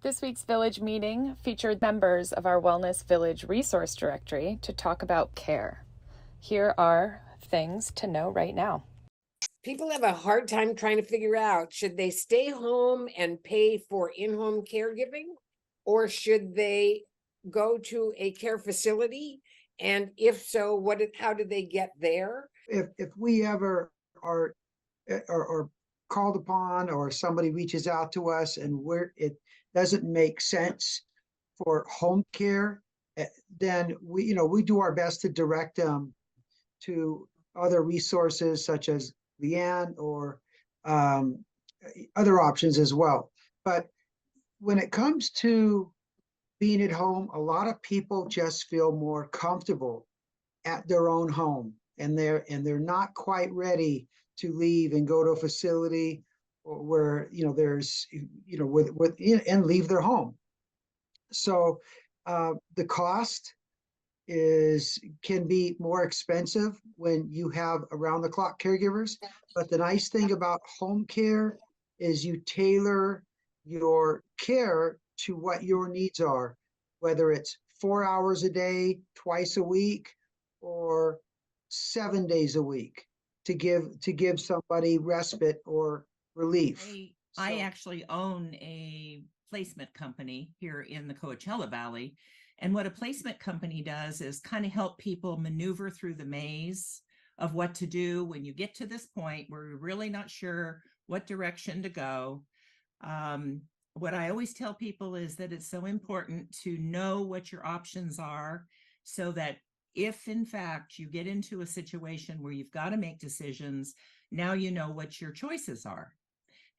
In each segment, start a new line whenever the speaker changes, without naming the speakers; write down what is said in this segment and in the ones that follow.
This week's Village meeting featured members of our Wellness Village Resource Directory to talk about care. Here are things to know right now.
People have a hard time trying to figure out, should they stay home and pay for in-home caregiving, or should they go to a care facility? And if so, how did they get there?
If we ever are called upon, or somebody reaches out to us and it doesn't make sense for home care, then we do our best to direct them to other resources such as Leann or other options as well. But when it comes to being at home, a lot of people just feel more comfortable at their own home, and they're not quite ready to leave and go to a facility where there's and leave their home. So the cost can be more expensive when you have around the clock caregivers. But the nice thing about home care is you tailor your care to what your needs are, whether it's 4 hours a day, twice a week, or 7 days a week, to give somebody respite or relief.
I actually own a placement company here in the Coachella Valley. And what a placement company does is kind of help people maneuver through the maze of what to do when you get to this point where you're really not sure what direction to go. What I always tell people is that it's so important to know what your options are, so that if in fact you get into a situation where you've got to make decisions, now you know what your choices are.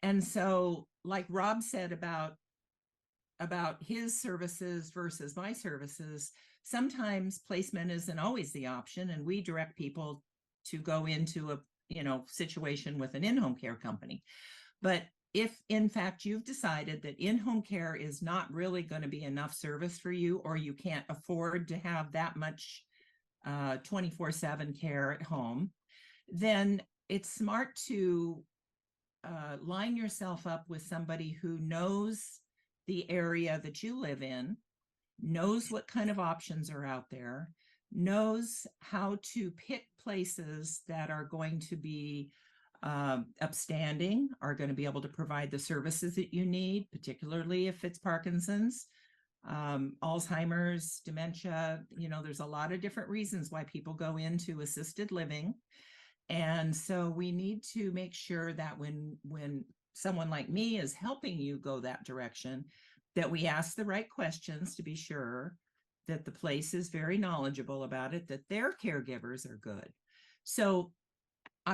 And so, like Rob said about his services versus my services, sometimes placement isn't always the option, and we direct people to go into a situation with an in-home care company. But if in fact you've decided that in-home care is not really going to be enough service for you, or you can't afford to have that much 24/7 care at home, then it's smart to line yourself up with somebody who knows the area that you live in, knows what kind of options are out there, knows how to pick places that are going to be upstanding, are going to be able to provide the services that you need, particularly if it's Parkinson's, Alzheimer's, dementia. There's a lot of different reasons why people go into assisted living. And so we need to make sure that when someone like me is helping you go that direction, that we ask the right questions to be sure that the place is very knowledgeable about it, that their caregivers are good. So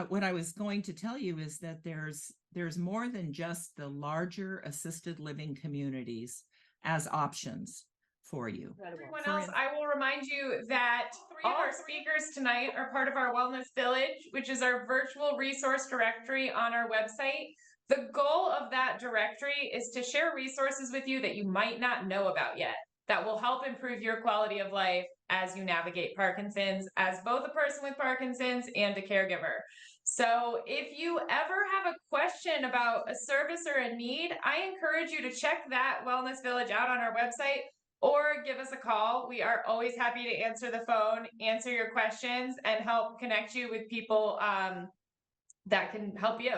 what I was going to tell you is that there's more than just the larger assisted living communities as options for you.
Everyone else, I will remind you that all of our speakers tonight are part of our Wellness Village, which is our virtual resource directory on our website. The goal of that directory is to share resources with you that you might not know about yet, that will help improve your quality of life as you navigate Parkinson's, as both a person with Parkinson's and a caregiver. So if you ever have a question about a service or a need, I encourage you to check that Wellness Village out on our website, or give us a call. We are always happy to answer the phone, answer your questions, and help connect you with people that can help you.